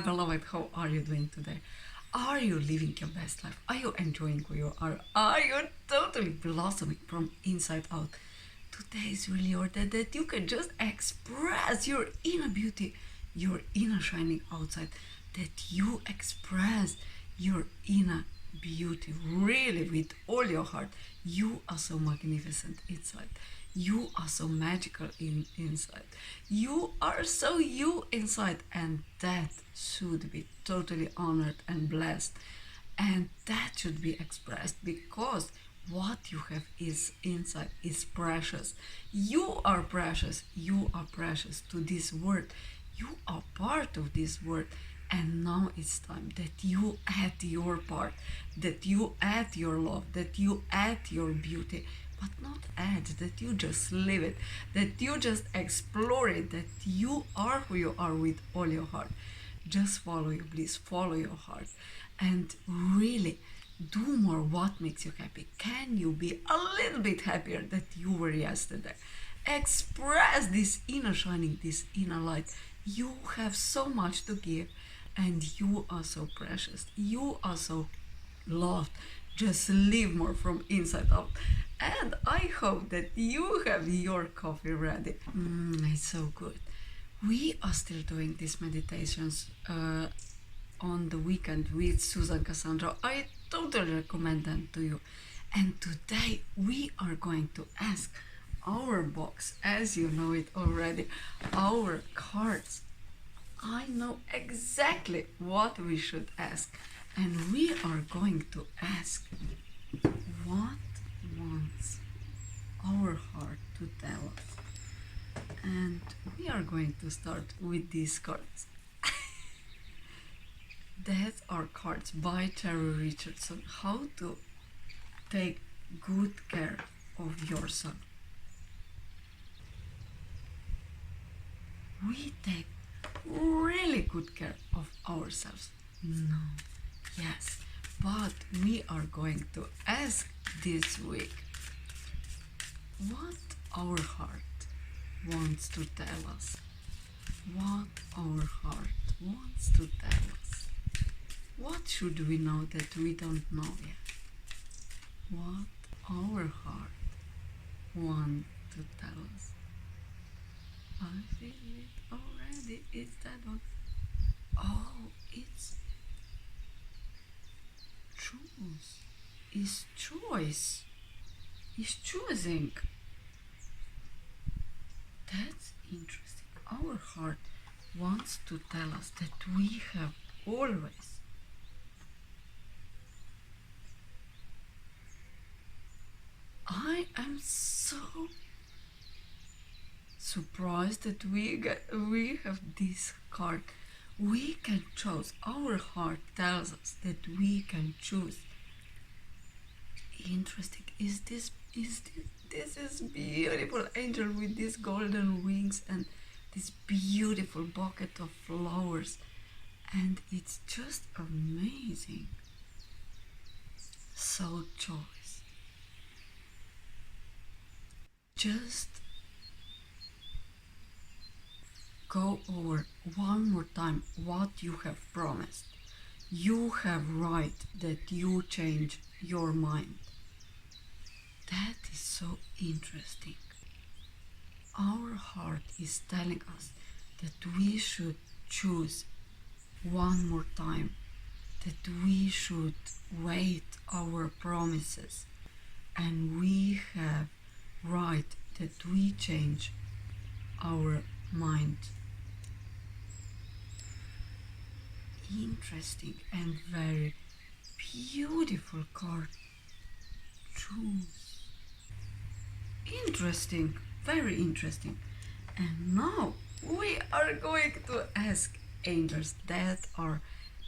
my beloved, how are you doing today? Are you living your best life? Are you enjoying who you are? Are you totally blossoming from inside out? Today is really your day that you can just express your inner beauty, your inner shining outside, that you express your inner beauty really with all your heart. You are so magnificent inside. You are so magical inside. You are so you inside, and that should be totally honored and blessed. And that should be expressed because what you have is inside is precious. You are precious. You are precious to this world. You are part of this world. And now it's time that you add your part, that you add your love, that you add your beauty, but not add, that you just live it, that you just explore it, that you are who you are with all your heart. Just follow your bliss, follow your heart, and really do more what makes you happy. Can you be a little bit happier that you were yesterday? Express this inner shining, this inner light. You have so much to give, and you are so precious. You are so loved. Just live more from inside out. And I hope that you have your coffee ready. It's so good. We are still doing these meditations on the weekend with Susan Cassandra. I totally recommend them to you. And today we are going to ask our box, as you know it already, our cards. I know exactly what we should ask, and we are going to ask what wants our heart to tell us. And we are going to start with these cards. That are cards by Terry Richardson. How to take good care of yourself. We take really good care of ourselves. No, yes, but we are going to ask this week what our heart wants to tell us. What our heart wants to tell us. What should we know that we don't know yet? What our heart wants to tell us. I feel it already. It's that one. Oh, it's choose. It's choice. It's choosing. That's interesting. Our heart wants to tell us that we have always I am so surprised that we have this card. We can choose. Our heart tells us that we can choose. Interesting. This is beautiful angel with these golden wings and this beautiful bucket of flowers, and it's just amazing. So choice. Just go over one more time what you have promised. You have right that you change your mind. That is so interesting. Our heart is telling us that we should choose one more time, that we should wait our promises, and we have right that we change our mind. Interesting and very beautiful card. Choose. Interesting, very interesting. And now we are going to ask angels. That are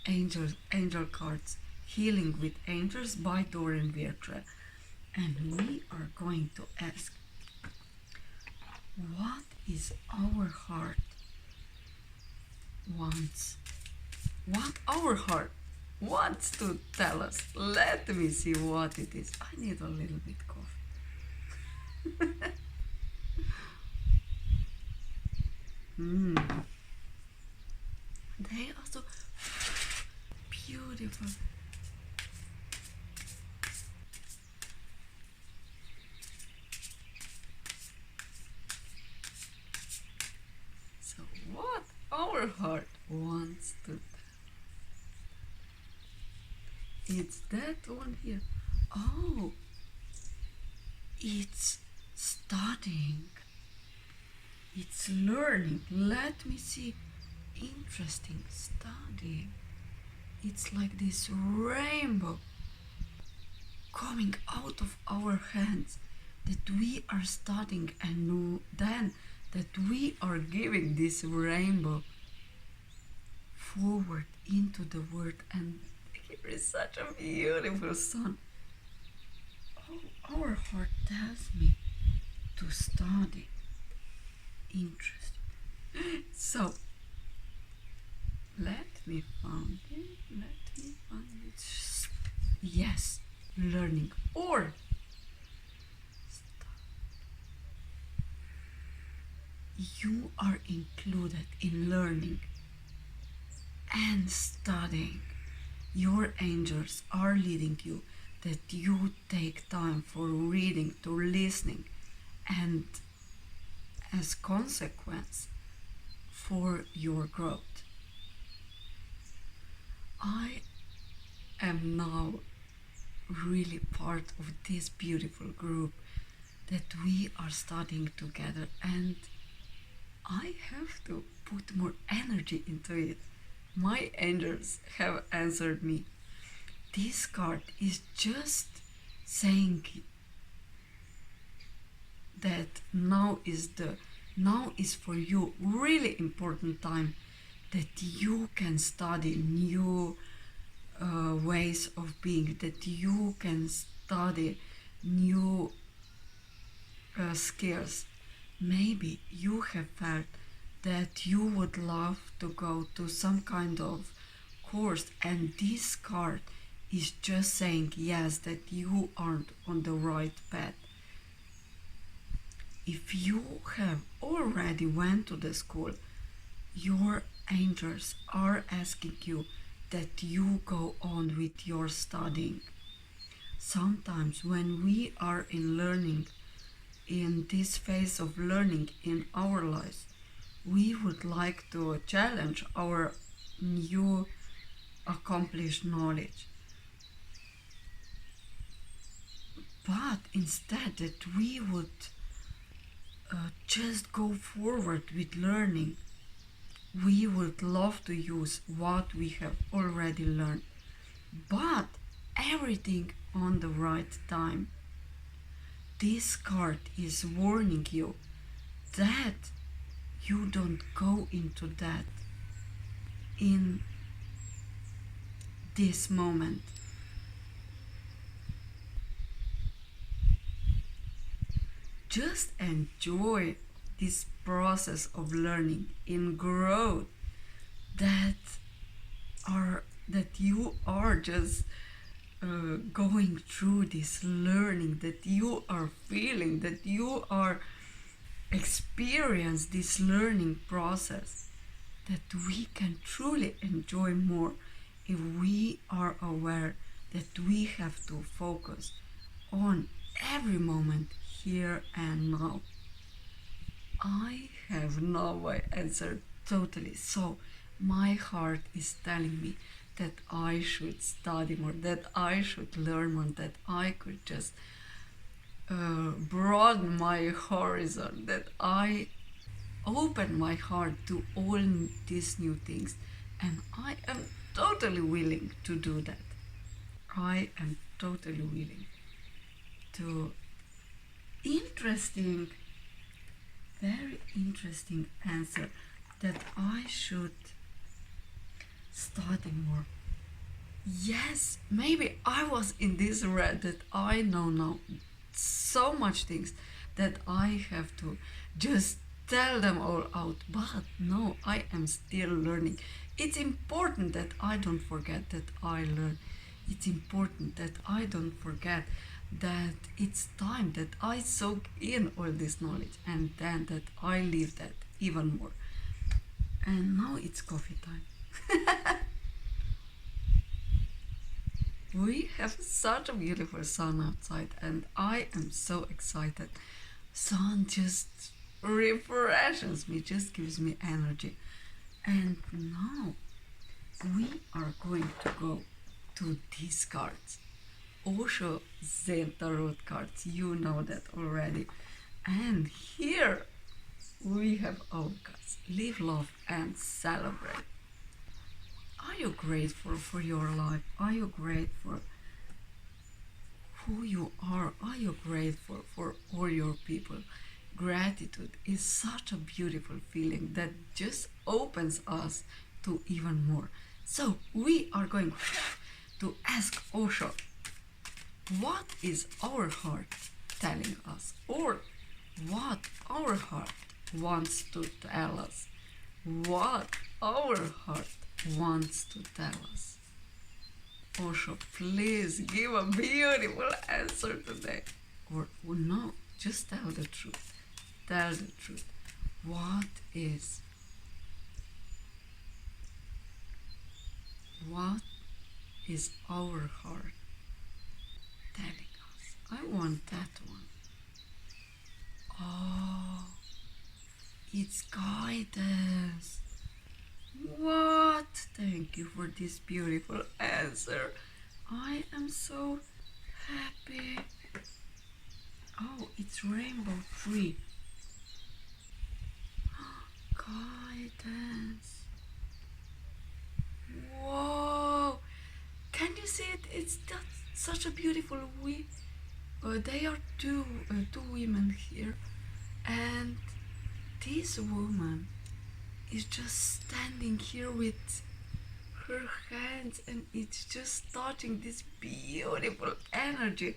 angel cards. Healing with Angels by Doreen Virtue. And we are going to ask, what is our heart wants? What our heart wants to tell us? Let me see what it is. I need a little bit coffee. They also beautiful. So what our heart wants to, it's that one here. Oh, it's studying. It's learning. Let me see. Interesting. Studying. It's like this rainbow coming out of our hands that we are studying, and then that we are giving this rainbow forward into the world. And here is such a beautiful sun. Oh, our heart tells me to study. Interesting. So let me find it. Yes, learning or you are included in learning and studying. Your angels are leading you, that you take time for reading, to listening, and as consequence for your growth. I am now really part of this beautiful group that we are studying together, and I have to put more energy into it. My angels have answered me. This card is just saying that now is for you really important time, that you can study new ways of being, that you can study new skills. Maybe you have felt that you would love to go to some kind of course, and this card is just saying yes, that you aren't on the right path. If you have already went to the school, your angels are asking you that you go on with your studying. Sometimes when we are in learning, in this phase of learning in our lives, we would like to challenge our new accomplished knowledge. But instead that we would just go forward with learning, we would love to use what we have already learned, but everything on the right time. This card is warning you that you don't go into that in this moment. Just enjoy this process of learning in growth, that you are just going through this learning, that you are feeling, that you are experience this learning process, that we can truly enjoy more if we are aware that we have to focus on every moment here and now. I have now my answer totally. So my heart is telling me that I should study more, that I should learn more, that I could just broaden my horizon, that I open my heart to all these new things, and I am totally willing to do that. I am totally willing to. Interesting, very interesting answer, that I should study more. Yes, maybe I was in this red, that I know now so much things that I have to just tell them all out, but no, I am still learning. It's important that I don't forget that I learn. It's important that I don't forget that it's time that I soak in all this knowledge, and then that I live that even more. And now it's coffee time. We have such a beautiful sun outside, and I am so excited. Sun just refreshes me, just gives me energy. And now we are going to go to these cards. Osho Zen Tarot cards, you know that already. And here we have our cards. Live, love, and celebrate. Are you grateful for your life? Are you grateful who you are? Are you grateful for all your people? Gratitude is such a beautiful feeling that just opens us to even more. So we are going to ask Osho, what is our heart telling us, or what our heart wants to tell us? What our heart wants to tell us. Osho, please give a beautiful answer today. Or no, just tell the truth. Tell the truth. What is our heart telling us? I want that one. Oh, it's guidance. What? Thank you for this beautiful answer. I am so happy. Oh, it's rainbow tree. Guidance. Whoa! Can you see it? It's such a beautiful we. They are two women here, and this woman is just standing here with her hands, and it's just touching this beautiful energy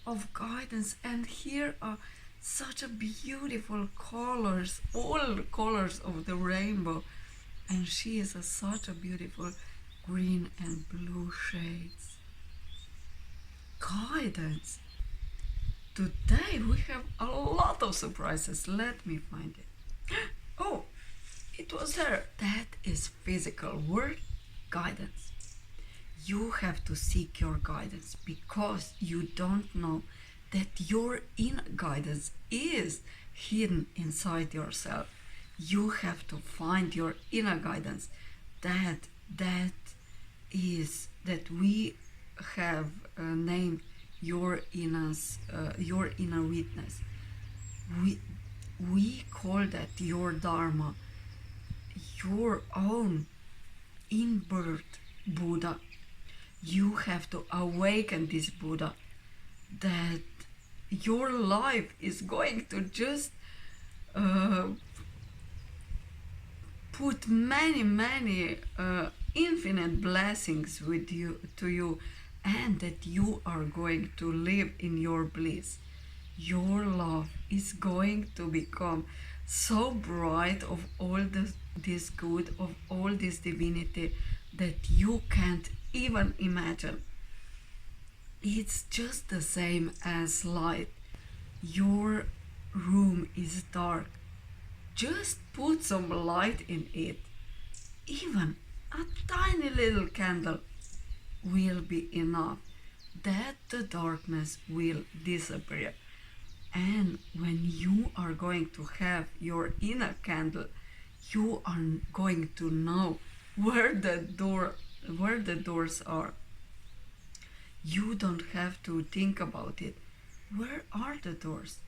of guidance. And here are such a beautiful colors, all colors of the rainbow, and she is such a beautiful green and blue shades. Guidance. Today we have a lot of surprises. Let me find it. Oh, it was there. That is physical word, guidance. You have to seek your guidance because you don't know that your inner guidance is hidden inside yourself. You have to find your inner guidance. That is that we have named your inner witness. We call that your dharma, your own inbirth Buddha. You have to awaken this Buddha, that your life is going to just put many infinite blessings with you to you, and that you are going to live in your bliss. Your love is going to become so bright of all this good, of all this divinity, that you can't even imagine. It's just the same as light. Your room is dark. Just put some light in it. Even a tiny little candle will be enough, that the darkness will disappear. And when you are going to have your inner candle, you are going to know where the doors are. You don't have to think about it. Where are the doors?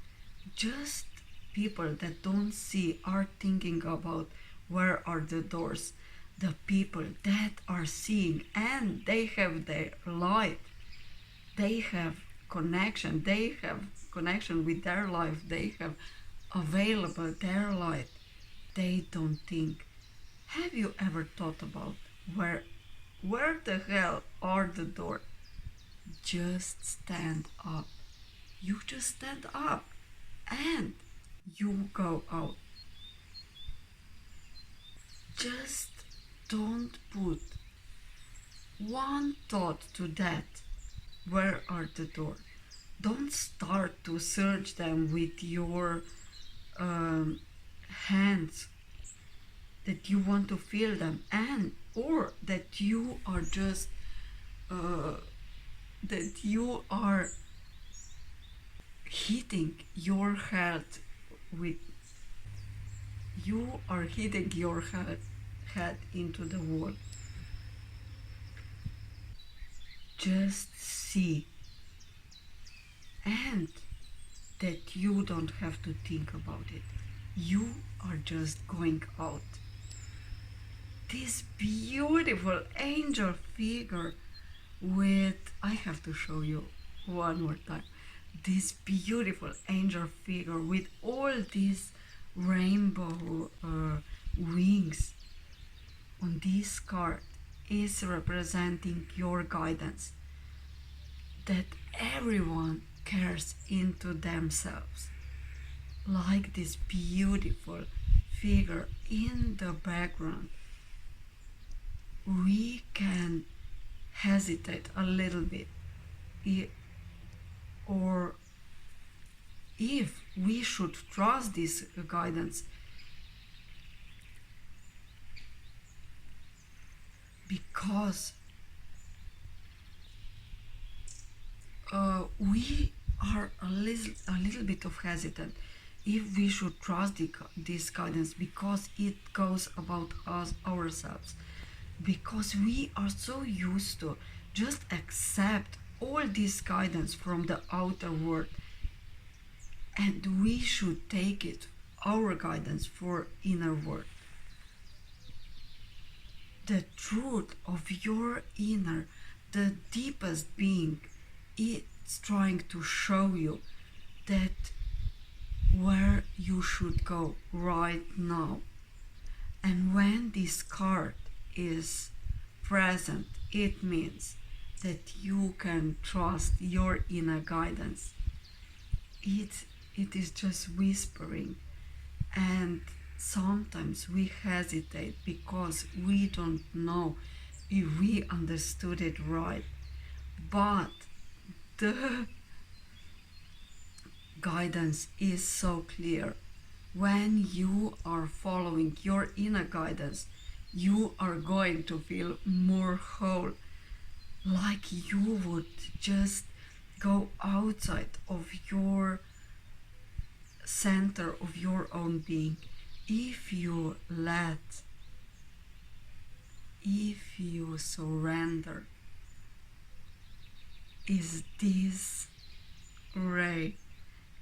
Just people that don't see are thinking about where are the doors. The people that are seeing, and they have their light, they have connection with their life, they have available their light, they don't think. Have you ever thought about where the hell are the doors? Just stand up. You just stand up and you go out. Just don't put one thought to that. Where are the doors? Don't start to search them with your hands, that you want to feel them, and or that you are just that you are hitting your head with you are hitting your head into the wall. Just see, and that you don't have to think about it. You are just going out. This beautiful angel figure with, I have to show you one more time, this beautiful angel figure with all these rainbow wings on this card is representing your guidance, that everyone cares into themselves, like this beautiful figure in the background. We can hesitate a little bit, or if we should trust this guidance, because we are a little bit of hesitant if we should trust this guidance, because it goes about us ourselves, because we are so used to just accept all this guidance from the outer world, and we should take it, our guidance, for inner world. The truth of your inner, the deepest being, it's trying to show you that where you should go right now. And when this card is present, it means that you can trust your inner guidance. It is just whispering, and sometimes we hesitate because we don't know if we understood it right. But the guidance is so clear. When you are following your inner guidance, you are going to feel more whole, like you would just go outside of your center of your own being. If you surrender, is this ray,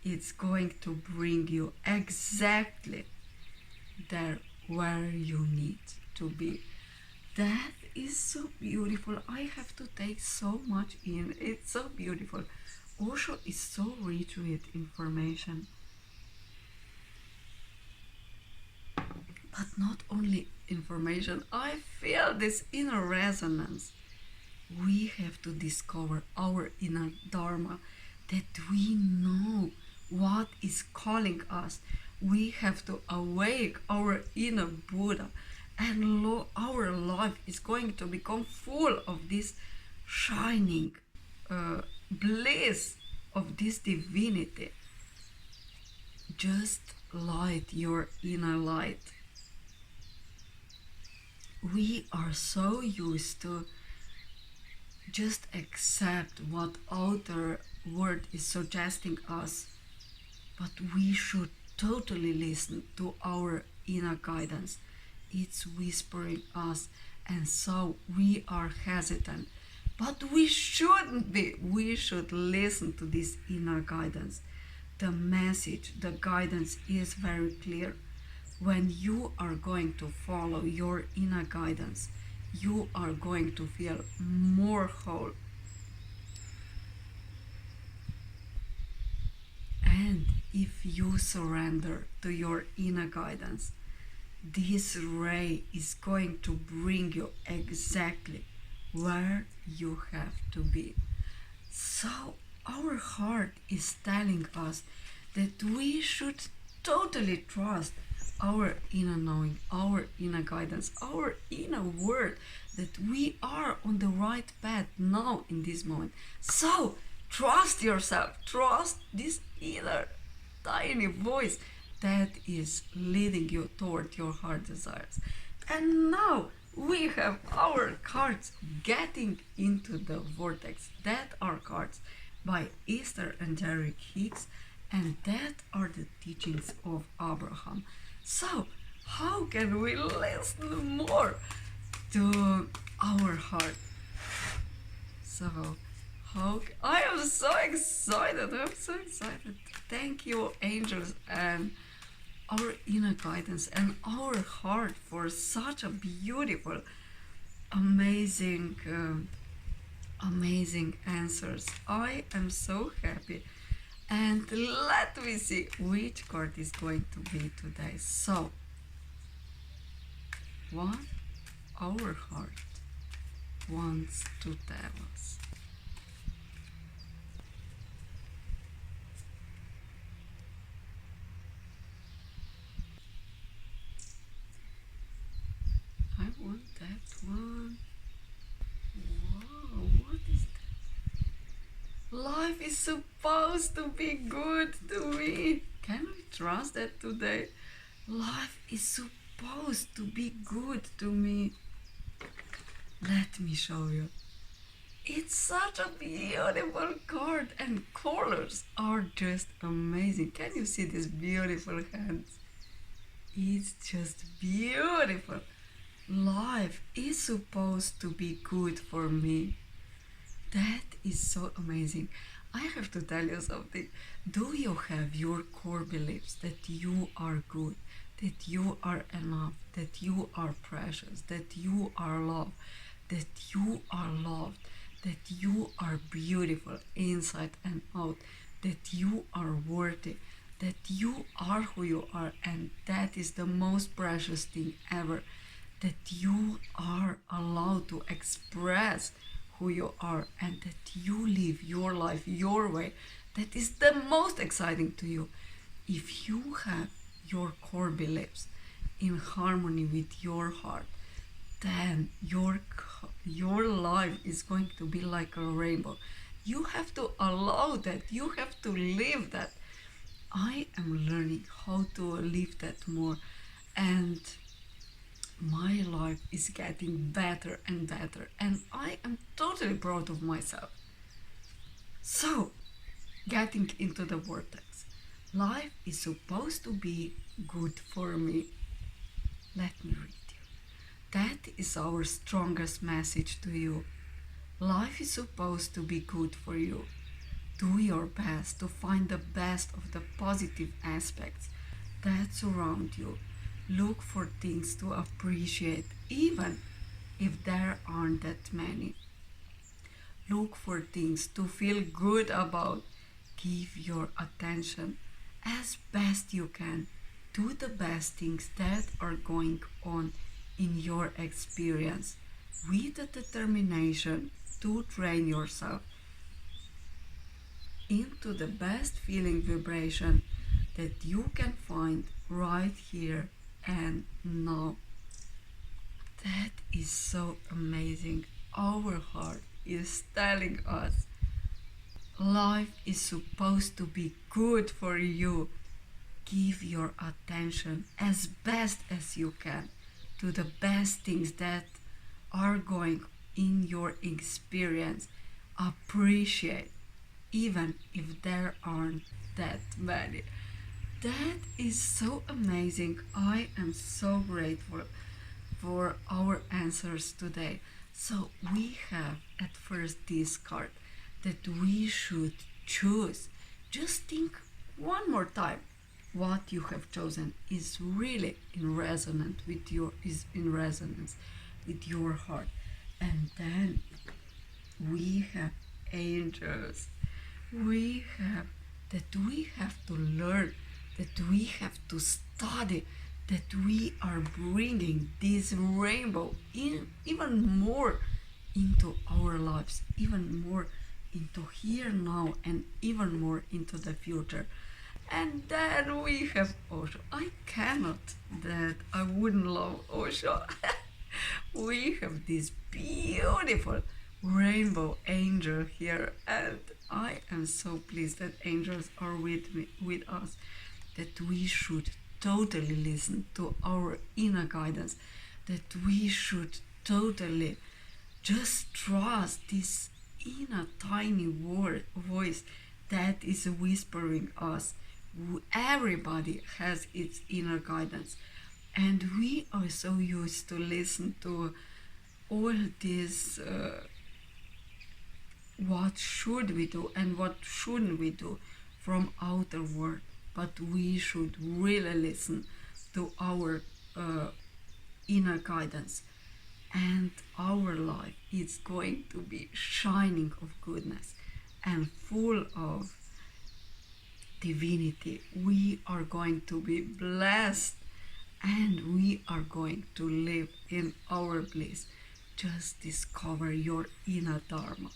it's going to bring you exactly there where you need to be. That is so beautiful. I have to take so much in. It's so beautiful. Osho is so rich with information. But not only information, I feel this inner resonance. We have to discover our inner Dharma, that we know what is calling us. We have to awake our inner Buddha, and our life is going to become full of this shining bliss of this divinity. Just light your inner light. We are so used to just accept what outer world is suggesting us, but we should totally listen to our inner guidance. It's whispering us, and so we are hesitant, but we shouldn't be. We should listen to this inner guidance. The message, the guidance is very clear. When you are going to follow your inner guidance, you are going to feel more whole. And if you surrender to your inner guidance, this ray is going to bring you exactly where you have to be. So our heart is telling us that we should totally trust our inner knowing, our inner guidance, our inner word, that we are on the right path now in this moment. So trust yourself, trust this inner tiny voice that is leading you toward your heart desires. And now we have our cards getting into the vortex. That are cards by Esther and Derek Hicks, and that are the teachings of Abraham. So, how can we listen more to our heart? So, I am so excited. I'm so excited. Thank you, angels, and our inner guidance and our heart for such a beautiful, amazing, amazing answers. I am so happy. And let me see which card is going to be today. So, what our heart wants to tell us. I want that one. Wow, what is that? Life is supposed to be good to me. Can we trust that today? Life is supposed to be good to me. Let me show you. It's such a beautiful card, and colors are just amazing. Can you see these beautiful hands? It's just beautiful. Life is supposed to be good for me. That is so amazing. I have to tell you something. Do you have your core beliefs that you are good, that you are enough, that you are precious, that you are loved, that you are loved, that you are beautiful inside and out, that you are worthy, that you are who you are, and that is the most precious thing ever, that you are allowed to express who you are and that you live your life your way. That is the most exciting to you. If you have your core beliefs in harmony with your heart, then your life is going to be like a rainbow. You have to allow that. You have to live that. I am learning how to live that more, and my life is getting better and better, and I am totally proud of myself. So, getting into the vortex. Life is supposed to be good for me. Let me read you. That is our strongest message to you. Life is supposed to be good for you. Do your best to find the best of the positive aspects that surround you. Look for things to appreciate, even if there aren't that many. Look for things to feel good about. Give your attention as best you can to the best things that are going on in your experience, with the determination to train yourself into the best feeling vibration that you can find right here and now. That is so amazing. Our heart is telling us life is supposed to be good for you. Give your attention as best as you can to the best things that are going in your experience. Appreciate, even if there aren't that many. That is so amazing. I am so grateful for our answers today. So we have at first this card that we should choose. Just think one more time. What you have chosen is really in resonance with your heart. And then we have angels. We have to learn, that we have to study, that we are bringing this rainbow even more into our lives, even more into here now, and even more into the future. And then we have Osho. I cannot that I wouldn't love Osho. We have this beautiful rainbow angel here, and I am so pleased that angels are with us, that we should totally listen to our inner guidance, that we should totally just trust this inner tiny voice that is whispering us. Everybody has its inner guidance, and we are so used to listen to all this what should we do and what shouldn't we do from outer world, but we should really listen to our inner guidance, and our life is going to be shining of goodness and full of divinity. We are going to be blessed, and we are going to live in our bliss. Just discover your inner dharma.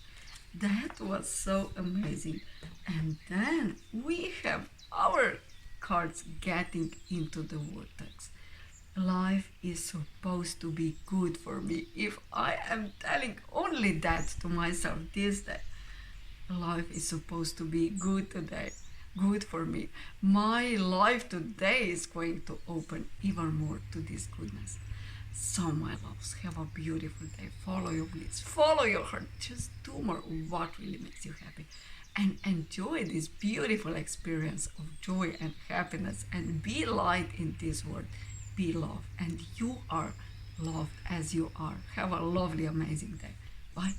That was so amazing. And then we have our cards getting into the vortex. Life is supposed to be good for me. If I am telling only that to myself this day, life is supposed to be good today, good for me. My life today is going to open even more to this goodness. So, my loves, have a beautiful day. Follow your bliss, follow your heart. Just do more what really makes you happy, and enjoy this beautiful experience of joy and happiness. And be light in this world. Be love, and you are loved as you are. Have a lovely, amazing day. Bye.